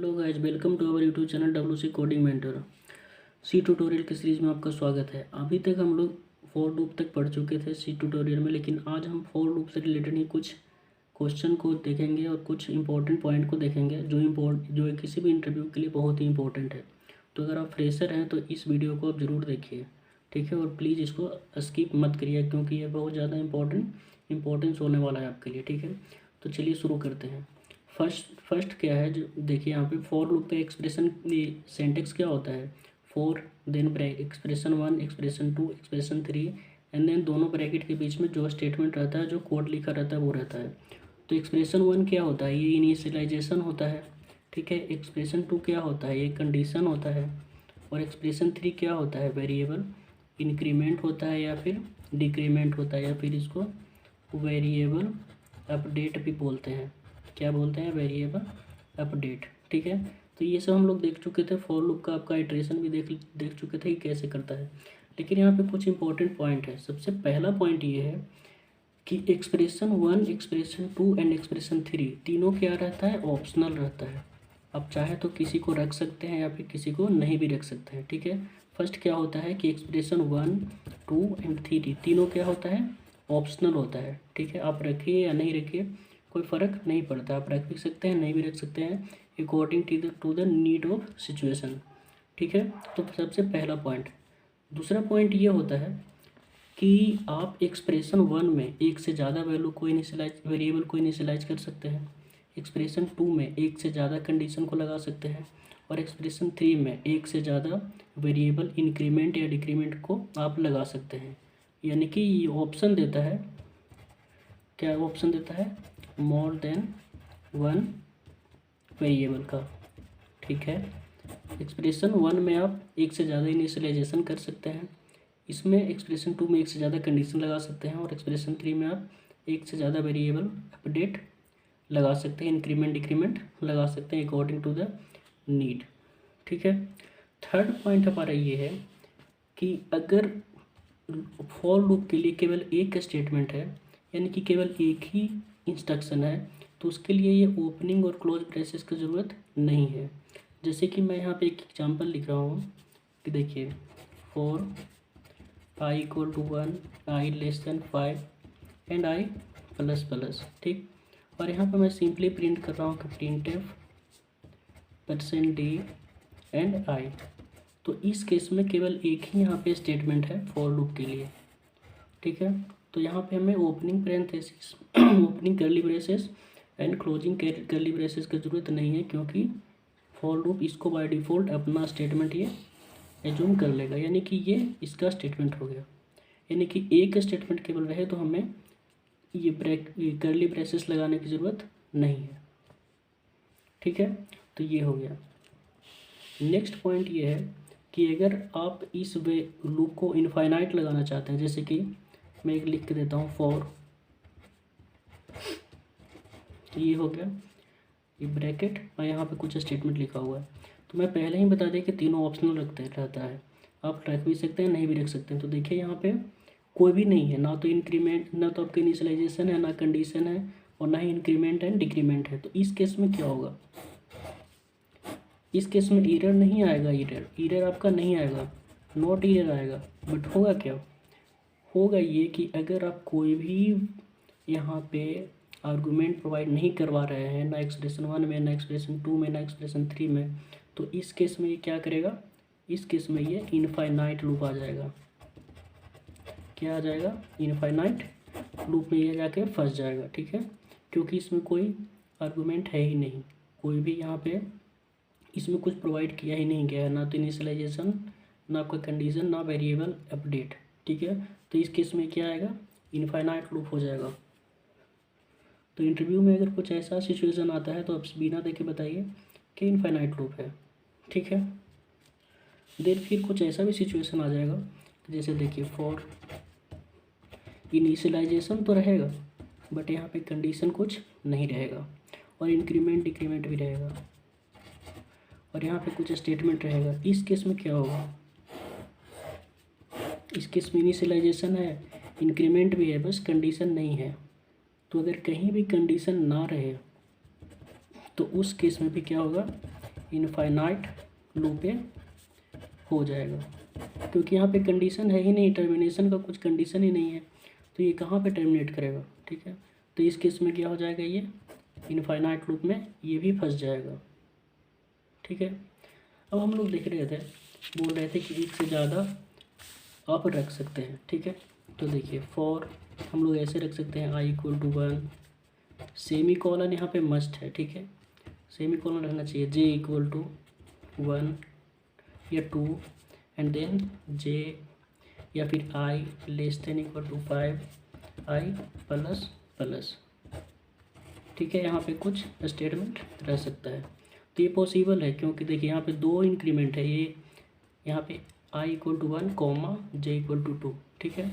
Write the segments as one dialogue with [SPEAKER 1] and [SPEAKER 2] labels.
[SPEAKER 1] Hello guys, welcome to our YouTube channel WC coding mentor. C tutorial की series में आपका स्वागत है। अभी तक हम लोग फॉर लूप तक पढ़ चुके थे सी ट्यूटोरियल में, लेकिन आज हम फॉर लूप से रिलेटेड ही कुछ क्वेश्चन को देखेंगे और कुछ इंपॉर्टेंट पॉइंट को देखेंगे जो किसी भी इंटरव्यू के लिए बहुत ही इंपॉर्टेंट है। तो अगर आप फ्रेशर हैं तो इस वीडियो को आप ज़रूर देखिए, ठीक है। और प्लीज़ इसको स्किप मत करिए क्योंकि ये बहुत ज़्यादा इंपॉर्टेंस होने वाला है आपके लिए, ठीक है। तो चलिए शुरू करते हैं। फर्स्ट क्या है, जो देखिए यहाँ पे फॉर लूप का एक्सप्रेशन सेंटेक्स क्या होता है। For then bracket expression 1 expression 2 expression 3 and then दोनों ब्रैकेट के बीच में जो स्टेटमेंट रहता है, जो कोड लिखा रहता है वो रहता है। तो एक्सप्रेशन 1 क्या होता है, ये इनिशियलाइजेशन होता है, ठीक है। एक्सप्रेशन 2 क्या होता है, ये कंडीशन होता है। और एक्सप्रेशन 3 क्या होता है, वेरिएबल इंक्रीमेंट होता है या फिर डिक्रीमेंट होता है, या फिर इसको वेरिएबल अपडेट भी बोलते हैं। क्या बोलते हैं, वेरिएबल अपडेट, ठीक है। तो ये सब हम लोग देख चुके थे। फॉर लूप का आपका इटरेशन भी देख चुके थे कि कैसे करता है। लेकिन यहाँ पे कुछ इंपॉर्टेंट पॉइंट है। सबसे पहला पॉइंट ये है कि एक्सप्रेशन 1 एक्सप्रेशन 2 एंड एक्सप्रेशन 3 तीनों क्या रहता है, ऑप्शनल रहता है। आप चाहे तो किसी को रख सकते हैं या फिर किसी को नहीं भी रख सकते हैं, ठीक है। फर्स्ट क्या होता है कि एक्सप्रेशन 1 2 एंड 3 तीनों क्या होता है, ऑप्शनल होता है, ठीक है। आप रखिए या नहीं रखिए कोई फ़र्क नहीं पड़ता, आप रख भी सकते हैं नहीं भी रख सकते हैं, according to the need of situation, ठीक है। तो सबसे पहला पॉइंट। दूसरा पॉइंट ये होता है कि आप एक्सप्रेशन 1 में एक से ज़्यादा वेरिएबल को इनिशियलाइज कर सकते हैं। एक्सप्रेशन 2 में एक से ज़्यादा कंडीशन को लगा सकते हैं। और एक्सप्रेशन 3 में एक से ज़्यादा वेरिएबल इंक्रीमेंट या डिक्रीमेंट को आप लगा सकते हैं। यानी कि ये ऑप्शन देता है, क्या ऑप्शन देता है, मोर देन 1 वेरिएबल का, ठीक है। एक्सप्रेशन 1 में आप एक से ज़्यादा इनिशियलाइजेशन कर सकते हैं। इसमें एक्सप्रेशन 2 में एक से ज़्यादा कंडीशन लगा सकते हैं। और एक्सप्रेशन 3 में आप एक से ज़्यादा वेरिएबल अपडेट लगा सकते हैं, इंक्रीमेंट डिक्रीमेंट लगा सकते हैं अकॉर्डिंग टू द नीड, ठीक है। थर्ड पॉइंट हमारा ये है कि अगर फॉर लूप के लिए केवल एक स्टेटमेंट है, यानी कि केवल एक ही इंस्ट्रक्शन है, तो उसके लिए ये ओपनिंग और क्लोज ब्रेसेस की ज़रूरत नहीं है। जैसे कि मैं यहाँ पे एक एग्जांपल लिख रहा हूँ कि देखिए, for i = 1 i <5 and i ++, ठीक। और यहाँ पे मैं सिंपली प्रिंट कर रहा हूँ कि printf %d एंड i। तो इस केस में केवल एक ही यहाँ पे स्टेटमेंट है फॉर लूप के लिए, ठीक है। तो यहाँ पे हमें opening parenthesis opening curly braces and closing curly braces की ज़रूरत नहीं है, क्योंकि फॉर लूप इसको बाय डिफ़ॉल्ट अपना स्टेटमेंट ये एज्यूम कर लेगा। यानी कि ये इसका स्टेटमेंट हो गया। यानी कि एक स्टेटमेंट केवल रहे तो हमें ये कर्ली ब्रेसेस लगाने की ज़रूरत नहीं है, ठीक है। तो ये हो गया। नेक्स्ट पॉइंट ये है कि अगर आप इस लूप को इनफाइनाइट लगाना चाहते हैं, जैसे कि मैं एक लिख के देता हूँ फॉर, तो ये हो गया ये ब्रैकेट और यहाँ पे कुछ स्टेटमेंट लिखा हुआ है। तो मैं पहले ही बता दें कि तीनों ऑप्शनल रहता है, आप रख भी सकते हैं नहीं भी रख सकते हैं। तो देखिए यहाँ पे कोई भी नहीं है, ना तो इंक्रीमेंट, ना तो आपका इनिशियलाइजेशन है, ना कंडीशन है, और ना ही इंक्रीमेंट एंड डिक्रीमेंट है। तो इस केस में क्या होगा, इस केस में एरर नहीं आएगा, एरर आपका नहीं आएगा, नॉट एरर आएगा। बट होगा क्या, होगा ये कि अगर आप कोई भी यहाँ पे आर्गूमेंट प्रोवाइड नहीं करवा रहे हैं, ना एक्सप्रेशन 1 में, ना एक्सप्रेशन 2 में, ना एक्सप्रेशन 3 में, तो इस केस में ये क्या करेगा, इस केस में ये इनफाइनाइट लूप आ जाएगा। क्या आ जाएगा, इनफाइनाइट लूप में ये जाके फंस जाएगा, ठीक है। क्योंकि इसमें कोई आर्गूमेंट है ही नहीं, कोई भी यहाँ पे इसमें कुछ प्रोवाइड किया ही नहीं गया है, ना तो इनिशियलाइजेशन, ना आपका कंडीशन, ना वेरिएबल अपडेट, ठीक है। तो इस केस में क्या आएगा, इनफाइनाइट लूप हो जाएगा। तो इंटरव्यू में अगर कुछ ऐसा सिचुएशन आता है तो आप बिना देखे बताइए कि इनफाइनाइट लूप है, ठीक है। देन फिर कुछ ऐसा भी सिचुएशन आ जाएगा, जैसे देखिए फॉर इनिशियलाइजेशन तो रहेगा बट यहाँ पे कंडीशन कुछ नहीं रहेगा, और इंक्रीमेंट डिक्रीमेंट भी रहेगा, और यहाँ पे कुछ स्टेटमेंट रहेगा। इस केस में क्या होगा, इस केस में इनिशियलाइजेशन है, इंक्रीमेंट भी है, बस कंडीशन नहीं है। तो अगर कहीं भी कंडीशन ना रहे तो उस केस में भी क्या होगा, इनफाइनाइट लूप पे हो जाएगा, क्योंकि यहाँ पे कंडीशन है ही नहीं, टर्मिनेशन का कुछ कंडीशन ही नहीं है, तो ये कहाँ पे टर्मिनेट करेगा। ठीक है, तो इस केस में क्या हो जाएगा, ये इनफाइनाइट लूप में ये भी फंस जाएगा। ठीक है, अब हम लोग देख रहे थे, बोल रहे थे कि एक से ज़्यादा आप रख सकते हैं। ठीक है, तो देखिए फॉर हम लोग ऐसे रख सकते हैं i = 1, सेमी कॉलन यहाँ पे मस्ट है। ठीक है, सेमी कॉलन रहना चाहिए, j = 1 या 2 एंड देन j या फिर i <= 5 i प्लस। ठीक है, यहाँ पे कुछ स्टेटमेंट रह सकता है, तो ये पॉसिबल है, क्योंकि देखिए यहाँ पे दो इंक्रीमेंट है, ये यहाँ पे i = 1, j = 2। ठीक है,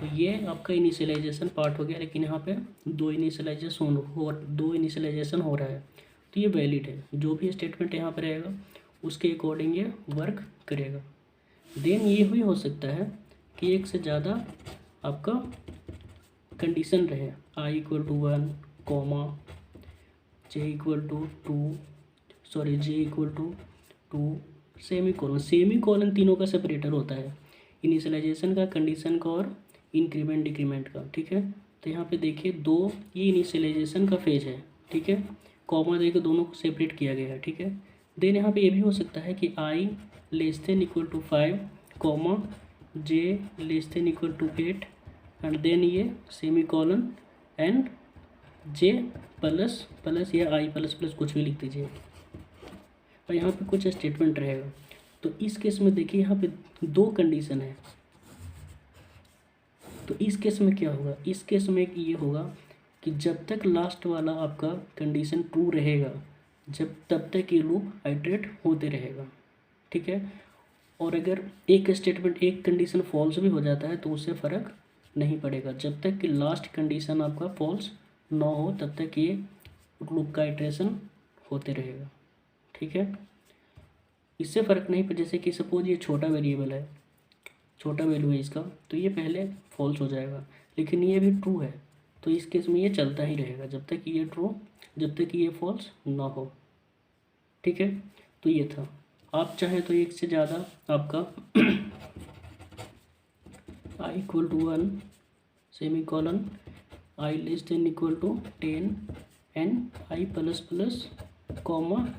[SPEAKER 1] तो ये आपका इनिशियलाइजेशन पार्ट हो गया, लेकिन यहाँ पे दो इनिशियलाइजेशन हो रहा है, तो ये वैलिड है। जो भी स्टेटमेंट यहाँ पे रहेगा उसके अकॉर्डिंग ये वर्क करेगा। देन ये भी हो सकता है कि एक से ज़्यादा आपका कंडीशन रहे, i = 1, j = 2 सेमी कॉलन तीनों का सेपरेटर होता है, इनिशियलाइजेशन का, कंडीशन का और इंक्रीमेंट डिक्रीमेंट का। ठीक है, तो यहाँ पे देखिए दो, ये इनिशियलाइजेशन का फेज है। ठीक है, कॉमा देकर दोनों को सेपरेट किया गया है। ठीक है, देन यहाँ पे ये भी हो सकता है कि i <= 5, j <= 8 एंड देन ये semi colon and j plus या i प्लस कुछ भी लिख दीजिए, और यहाँ पे कुछ स्टेटमेंट रहेगा। तो इस केस में देखिए यहाँ पे दो कंडीशन है, तो इस केस में क्या होगा, इस केस में ये होगा कि जब तक लास्ट वाला आपका कंडीशन ट्रू रहेगा, तब तक ये लूप आइटरेट होते रहेगा। ठीक है, और अगर एक स्टेटमेंट, एक कंडीशन फॉल्स भी हो जाता है तो उससे फ़र्क नहीं पड़ेगा, जब तक कि लास्ट कंडीशन आपका फॉल्स ना हो तब तक ये लूप का आइटरेशन होते रहेगा। ठीक है, इससे फ़र्क नहीं पड़े, जैसे कि सपोज ये छोटा वेरिएबल है, छोटा वैल्यू है इसका, तो ये पहले फॉल्स हो जाएगा, लेकिन ये भी ट्रू है, तो इस केस में ये चलता ही रहेगा जब तक ये ट्रू, जब तक ये फॉल्स ना हो। ठीक है, तो ये था। आप चाहें तो एक से ज़्यादा आपका i = 1, semi colon i <= 10 and i plus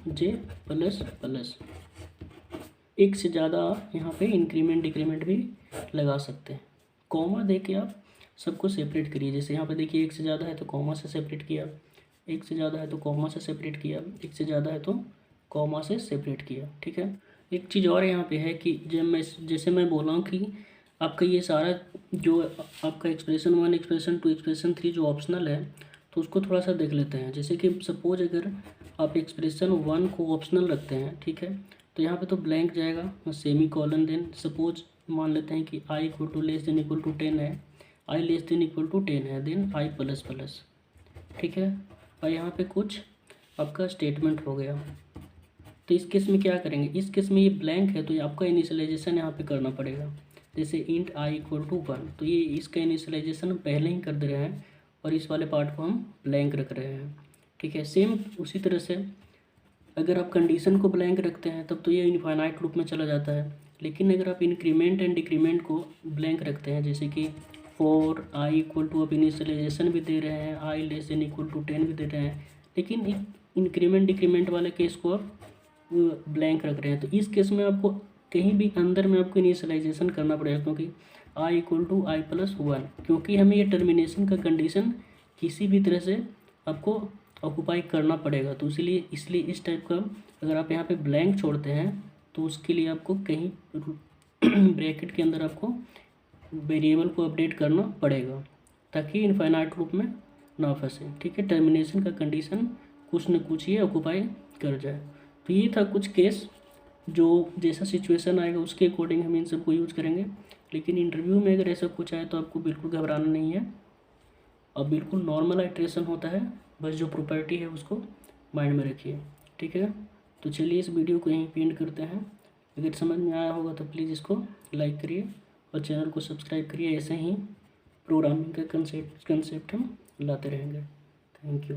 [SPEAKER 1] j plus. एक से ज़्यादा आप यहाँ पे इंक्रीमेंट डिक्रीमेंट भी लगा सकते हैं। कॉमा दे के आप सबको सेपरेट करिए, जैसे यहाँ पे देखिए एक से ज़्यादा है तो कॉमा से सेपरेट किया, एक से ज़्यादा है तो कॉमा से सेपरेट किया, एक से ज़्यादा है तो कॉमा से सेपरेट किया। ठीक है, एक चीज़ और यहाँ पे है कि जैसे मैं बोला हूँ कि आपका ये सारा जो आपका एक्सप्रेशन 1, एक्सप्रेशन 2, एक्सप्रेशन 3 जो ऑप्शनल है, तो उसको थोड़ा सा देख लेते हैं। जैसे कि सपोज अगर आप एक्सप्रेशन 1 को ऑप्शनल रखते हैं, ठीक है, तो यहाँ पे तो ब्लैंक जाएगा, सेमी कॉलन। देन सपोज मान लेते हैं कि i <= 10 है, i <= 10 है, देन i प्लस। ठीक है, और यहाँ पे कुछ आपका स्टेटमेंट हो गया, तो इस केस में क्या करेंगे, इस केस में ये ब्लैंक है तो ये आपका इनिशियलाइजेशन यहाँ पे करना पड़ेगा। जैसे इंट i = 1, तो ये इसका इनिशियलाइजेशन हम पहले ही कर दे रहे हैं और इस वाले पार्ट को हम ब्लैंक रख रहे हैं। ठीक है, सेम उसी तरह से अगर आप कंडीशन को ब्लैंक रखते हैं तब तो ये इनफाइनाइट लूप में चला जाता है, लेकिन अगर आप इंक्रीमेंट एंड डिक्रीमेंट को ब्लैंक रखते हैं, जैसे कि फॉर i = आप इनिशियलाइजेशन भी दे रहे हैं, i <= 10 भी दे रहे हैं, लेकिन इंक्रीमेंट डिक्रीमेंट वाले केस को आप ब्लैंक रख रहे हैं, तो इस केस में आपको कहीं भी अंदर में आपको इनिशियलाइजेशन करना पड़ेगा, क्योंकि i = i + 1, क्योंकि हमें ये टर्मिनेशन का कंडीशन किसी भी तरह से आपको ऑक्यूपाई करना पड़ेगा। तो इसलिए इस टाइप का अगर आप यहाँ पे ब्लैंक छोड़ते हैं तो उसके लिए आपको कहीं ब्रैकेट के अंदर आपको वेरिएबल को अपडेट करना पड़ेगा, ताकि इनफाइनाइट लूप में ना फंसे। ठीक है, टर्मिनेशन का कंडीशन कुछ न कुछ ये ऑक्यूपाई कर जाए। तो ये था कुछ केस, जो जैसा सिचुएशन आएगा उसके अकॉर्डिंग हम इन सबको यूज़ करेंगे, लेकिन इंटरव्यू में अगर ऐसा कुछ आए तो आपको बिल्कुल घबराना नहीं है, अब बिल्कुल नॉर्मल आइट्रेशन होता है, बस जो प्रॉपर्टी है उसको माइंड में रखिए। ठीक है, तो चलिए इस वीडियो को यहीं पे एंड करते हैं। अगर समझ में आया होगा तो प्लीज़ इसको लाइक करिए और चैनल को सब्सक्राइब करिए, ऐसे ही प्रोग्रामिंग का कंसेप्ट हम लाते रहेंगे। Thank you.